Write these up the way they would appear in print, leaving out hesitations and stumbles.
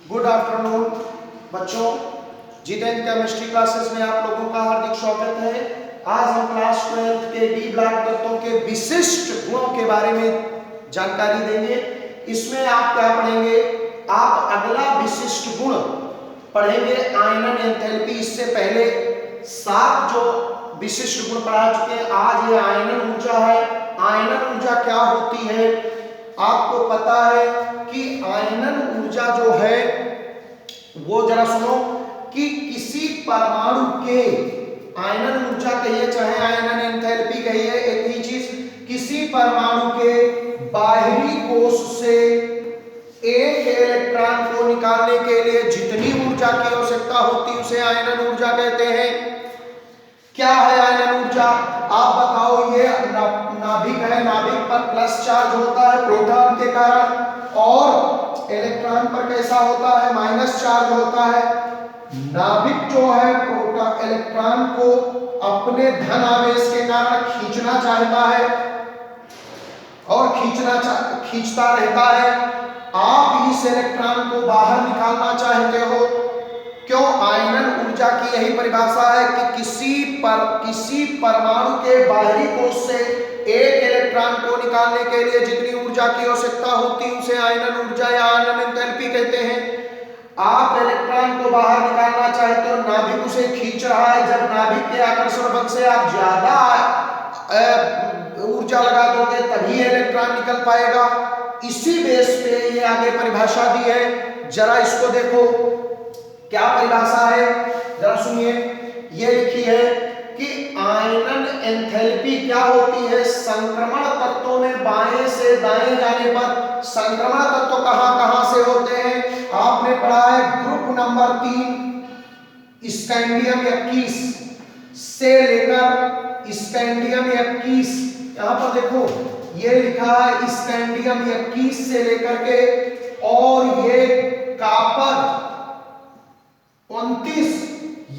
Good afternoon बच्चों, Jitendra chemistry classes में आप लोगों का हार्दिक स्वागत है। आज हम क्लास 12 के डी ब्लॉक तत्वों के विशिष्ट गुणों के बारे में जानकारी देंगे। इसमें आप क्या पढ़ेंगे? आप अगला विशिष्ट गुण पढ़ेंगे आयनन एंथैल्पी। इससे पहले 7 जो विशिष्ट गुण पढ़ा चुके हैं। आज ये आयनन ऊर्जा है। आयनन ऊर्जा क्या होती है? आपको पता है कि आयनन ऊर्जा जो है वो, जरा सुनो, कि किसी परमाणु के, आयनन ऊर्जा कहिए चाहे आयनन एंथैल्पी कहिए, एक ही चीज, किसी परमाणु के बाहरी कोश से एक इलेक्ट्रॉन को निकालने के लिए जितनी ऊर्जा की आवश्यकता होती है उसे आयनन ऊर्जा कहते हैं। क्या है आयनन ऊर्जा? आप बताओ। ये नाभिक है, नाभिक पर प्लस चार्ज होता है प्रोटॉन के कारण, और इलेक्ट्रॉन पर कैसा होता है? माइनस चार्ज होता है। नाभिक जो है प्रोटॉन इलेक्ट्रॉन को अपने धन आवेश के कारण खींचना चाहता है और खींचता रहता है। आप इस इलेक्ट्रॉन को बाहर निकालना चाहते हो। क्यों? आयनन ऊर्जा की यही परिभाषा है कि किसी परमाणु के बाहरी कोश से एक इलेक्ट्रॉन को निकालने के लिए जितनी ऊर्जा की आवश्यकता होती है उसे आयनन ऊर्जा या आयनन एंथैल्पी कहते हैं। आप इलेक्ट्रॉन को बाहर निकालना चाहते हो, नाभिक उसे खींच रहा है। जब नाभिक के आकर्षण बल से आप ज्यादा ऊर्जा लगा दोगे तभी इलेक्ट्रॉन निकल पाएगा। इसी बेस पे ये आगे परिभाषा दी है। जरा इसको देखो, क्या परिभाषा है, जरा सुनिए। ये लिखी है कि आयनन एंथैल्पी क्या होती है? संक्रमण तत्वों में बाएं से दाएं जाने पर संक्रमण तत्व कहां से होते हैं? आपने पढ़ा है ग्रुप नंबर 3 स्कैंडियम 21 से लेकर स्कैंडियम 21। यहां पर देखो ये लिखा है स्कैंडियम 21 से लेकर के, और ये कापर 29,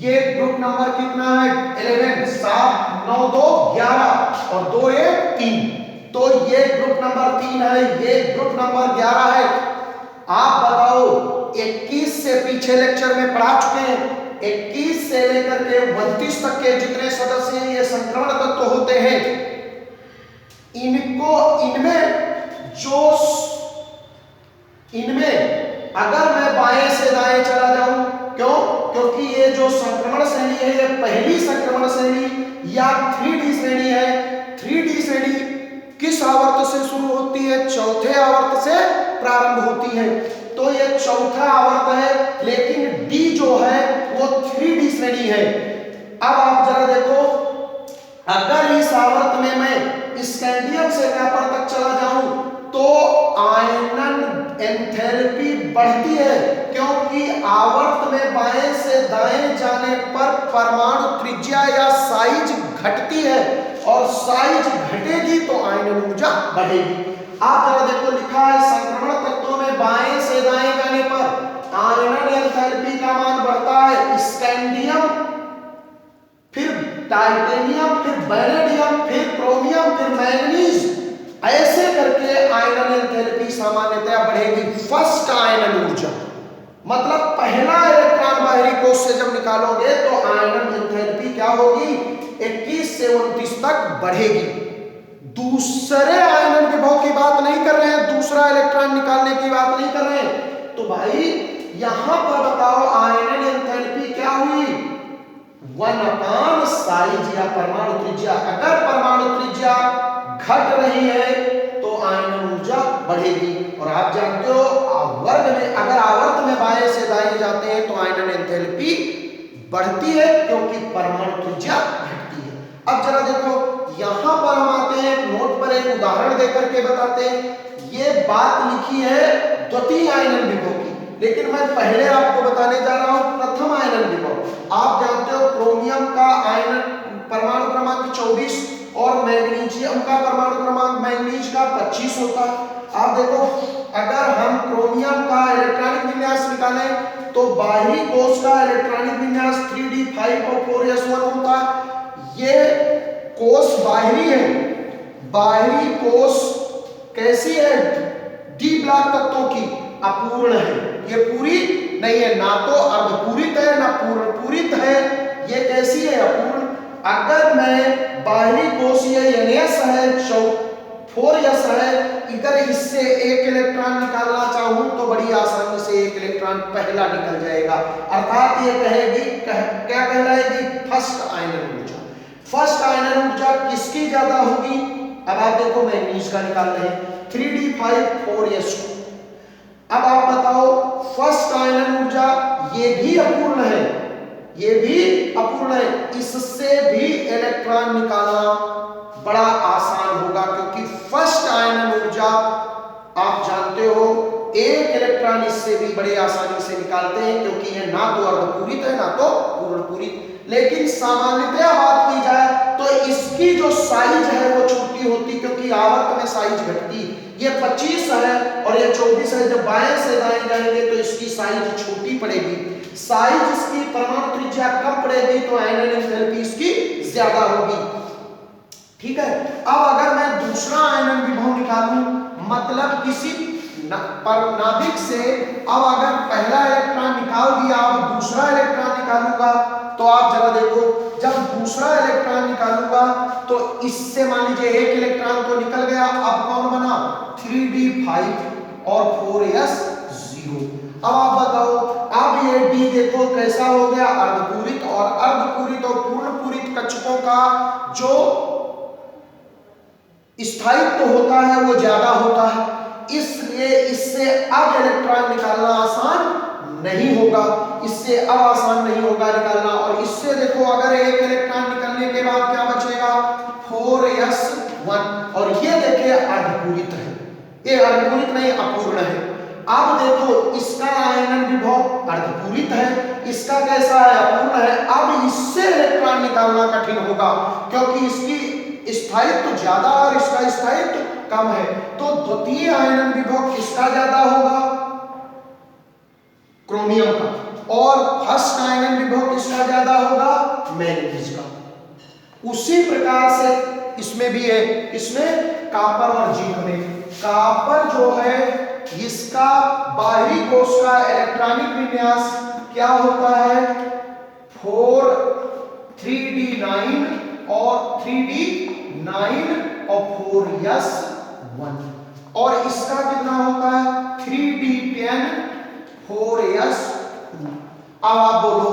ये ग्रुप नंबर कितना है? 11। 7 9 2 11 और 2 1 3, तो ये ग्रुप नंबर 3 है, ये ग्रुप नंबर 11 है। आप बताओ, 21 से पीछे लेक्चर में पढ़ा चुके हैं, 21 से लेकर के 32 तक के जितने सदस्य हैं ये संक्रमण तत्व होते हैं। इनमें अगर मैं बाएं से दाएं चला जाऊं, क्यों? क्योंकि ये जो संक्रमण श्रेणी है ये पहली संक्रमण श्रेणी या 3D श्रेणी है। 3D श्रेणी किस आवर्त से शुरू होती है? चौथे आवर्त से प्रारंभ होती है। तो ये चौथा आवर्त है, लेकिन D जो है वो 3D श्रेणी है। अब आप जरा देखो, अगर इस आवर्त में मैं स्कैंडियम से कापर तक चला जाऊं तो आयनन एंथैल्पी बढ़ती है, क्योंकि आवर्त में बाएं से दाएं जाने पर परमाणु त्रिज्या या साइज घटती है, और साइज घटेगी तो आयनन ऊर्जा बढ़ेगी। आप जरा देखो, लिखा है संक्रमण तत्वों में बाएं से दाएं जाने पर आयनन एंथैल्पी का मान बढ़ता है। स्कैंडियम, फिर टाइटेनियम, फिर बेरिलियम, फिर क्रोमियम, फिर मैंगनीज, ऐसे करके आयनन एंथैल्पी सामान्यतया बढ़ेगी। फर्स्ट आयनन ऊर्जा मतलब पहला इलेक्ट्रॉन बाहरी कोश से जब निकालोगे तो आयनन एंथैल्पी क्या होगी? 21 से 29 तक बढ़ेगी। दूसरे आयनन विभव की बात नहीं कर रहे हैं, दूसरा इलेक्ट्रॉन निकालने की बात नहीं कर रहे हैं। तो भाई यहां पर बताओ आयनन एंथैल्पी क्या हुई? 1 साइज या परमाणु त्रिज्या। अगर परमाणु त्रिज्या घट रही है तो आयनन ऊर्जा बढ़ेगी। और आप जानते हो वर्ग में, अगर आवर्त में बाएं से दाएं जाते हैं तो आयनन एंथैल्पी बढ़ती है, क्योंकि परमाणु त्रिज्या घटती है। अब जरा देखो, यहां पर हम आते हैं, नोट पर एक उदाहरण देकर के बताते हैं। ये बात लिखी है द्वितीय आयनन विभव की, लेकिन मैं पहले आपको बताने जा रहा हूं प्रथम आयनन विभव। आप जानते हो क्रोमियम का आयनन परमाणु क्रमांक 24 और मैग्नीशियम का परमाणु क्रमांक मैग्नीज का 25 होता है। आप देखो, अगर हम क्रोमियम का इलेक्ट्रॉनिक विन्यास निकालें तो बाहरी कोश का इलेक्ट्रॉनिक विन्यास 3d5 और 4s1 होता है। ये कोश बाहरी है। बाहरी कोश कैसी है? डी ब्लॉक तत्वों की, अपूर्ण है, ये पूरी नहीं है, ना तो अर्धपूरित है ना पूर्ण पूरित है, ये कैसी है? अपूर्ण। अगर मैं बाहरी कोशीय NS है 4s है, इधर इससे एक इलेक्ट्रॉन निकालना चाहूं तो बड़ी आसानी से एक इलेक्ट्रॉन पहला निकल जाएगा, अर्थात ये कहेगी क्या कहलाएगी? फर्स्ट आयनन ऊर्जा। फर्स्ट आयनन ऊर्जा किसकी ज्यादा होगी? अब आप देखो मैग्नीज का निकाल रहे हैं 3d5 4s2। अब आप बताओ फर्स्ट आयनन ऊर्जा ये भी अपूर्ण है, ये भी अपूर्ण है, इससे भी इलेक्ट्रॉन निकालना बड़ा आसान होगा, क्योंकि फर्स्ट आयनन ऊर्जा आप जानते हो एक इलेक्ट्रॉन इससे भी बड़े आसानी से निकालते हैं, क्योंकि ये ना तो अर्धपूरित है ना तो पूर्ण पूरित। लेकिन सामान्यतया बात की जाए तो इसकी जो साइज है वो छोटी होती, क्योंकि आवर्त में साइज घटती। ये 25 है और ये 24 है, जब बाएं से दाएं जाएंगे तो इसकी साइज छोटी पड़ेगी, साइज इसकी परमाणु त्रिज्या कम पड़ेगी, तो आयनन एंथैल्पी इसकी ज्यादा होगी। ठीक है। अब अगर मैं दूसरा आयनन विभव निकालूं, मतलब किसी पर नाभिक से अब अगर पहला इलेक्ट्रॉन निकाल दिया, अब दूसरा इलेक्ट्रॉन निकालूंगा, तो आप जरा देखो, जब दूसरा इलेक्ट्रॉन निकालूंगा तो इससे मान लीजिए एक इलेक्ट्रॉन तो निकल गया, अब कौन बना? 3d5 और 4s0। अब आप बताओ, अब ये d देखो कैसा हो गया? अर्धपूरित, और अर्धपूरित और पूर्ण पूरित कक्षकों का जो स्थायित्व होता है वो ज्यादा होता है, इसलिए इससे अब इलेक्ट्रॉन निकालना आसान नहीं होगा, इससे अब आसान नहीं होगा निकालना। और इससे देखो अगर एक इलेक्ट्रॉन निकलने के बाद क्या बचेगा? 4s1, और ये देखिए अर्धपूरित है, ये अर्धपूरित नहीं अपूर्ण है। अब देखो इसका आयनन विभव अर्धपूरित है, इसका कैसा है? अपूर्ण है। अब इससे इलेक्ट्रॉन निकालना कठिन होगा, क्योंकि इसकी स्थायित्व तो ज्यादा और इसका स्थायित्व तो कम है, तो द्वितीय आयनन विभव किसका ज्यादा होगा? क्रोमियम का। और फर्स्ट आयनन विभव किसका ज्यादा होगा? मैग्नीज का। उसी प्रकार से इसमें भी है, इसमें कापर और जिंक में। कापर जो है इसका बाहरी कोश का इलेक्ट्रॉनिक विन्यास क्या होता है? 3d9 और 3d9 और 4s1, और इसका कितना होता है? 3d10 4s2। अब आप बोलो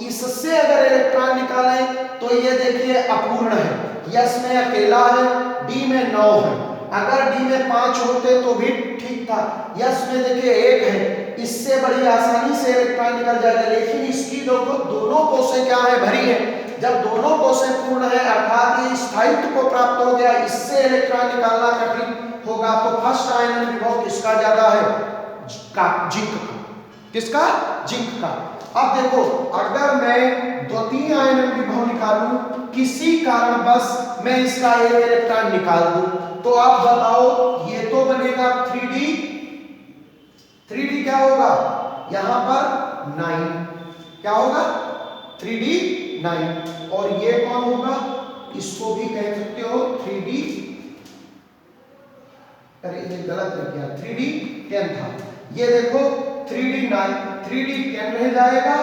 इससे अगर इलेक्ट्रॉन निकालें तो ये देखिए अपूर्ण है, यस में अकेला है, डी में 9 है, अगर डी में 5 होते तो भी ठीक था, यस में देखिए 1 है, इससे बड़ी आसानी से इलेक्ट्रॉन निकल जाएगा। लेकिन इसकी दोनों कोसें क्या है? भरी है। जब दोनों कोसें पूर्ण है अर्थात ये स्थायित्व को प्राप्त हो गया, इससे इलेक्ट्रॉन निकालना कठिन होगा, तो फर्स्ट आयनन विभव किसका ज्यादा है? जिंक का। किसका? जिंक का। अब देखो अगर मैं द्वितीय आयनन विभव निकालूं, किसी कारणवश मैं इसका एक इलेक्ट्रॉन निकाल दूं, तो आप बताओ ये तो बनेगा 3d क्या होगा? यहां पर 9 क्या होगा? 3d9, और ये कौन होगा? इसको भी कह सकते हो 3d, अरे ये गलत लग गया, 3d10 था। ये देखो 3d9 3d10 रह जाएगा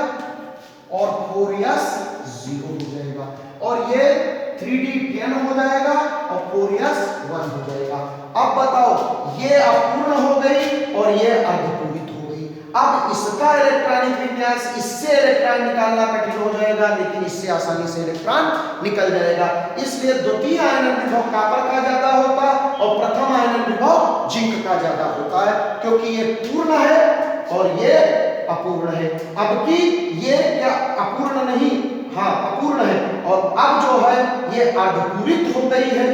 और 4s0 हो जाएगा, और ये 3d10 हो जाएगा और 4s1 हो जाएगा। अब बताओ ये अपूर्ण हो गई और ये अर्धपूरित हो गई। अब इसका इलेक्ट्रॉनिक विन्यास, इससे इलेक्ट्रॉन निकालना कठिन हो जाएगा, लेकिन इससे आसानी से इलेक्ट्रॉन निकल जाएगा। इसलिए द्वितीय आयनन विभव कॉपर का ज्यादा होता है और प्रथम आयनन विभव जिंक का ज्यादा होता है, क्योंकि ये पूर्ण है और ये अपूर्ण है। अब की ये क्या अपूर्ण नहीं, हाँ अपूर्ण है, और अब जो है ये अर्धपूरित हो गई है।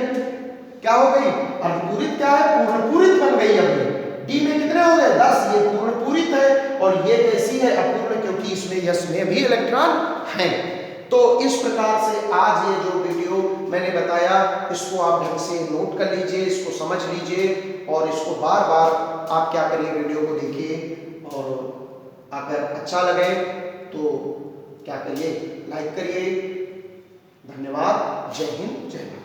क्या हो गई? अर्धपूरित क्या है? पूर्णपूरित बन गई। अभी डी में कितने हो गए? 10, ये पूर्णपूरित है, और ये कैसी है? अपूर्ण, क्योंकि इसमें यस में भी इलेक्ट्रॉन है। तो इस प्रकार से आज ये जो वीडियो मैंने बताया, इसको आप ढंग से नोट कर लीजिए, इसको समझ लीजिए, और इसको बार बार आप क्या करिए, वीडियो को देखिए, और अगर अच्छा लगे तो क्या करिए, लाइक करिए। धन्यवाद। जय हिंद, जय भारत।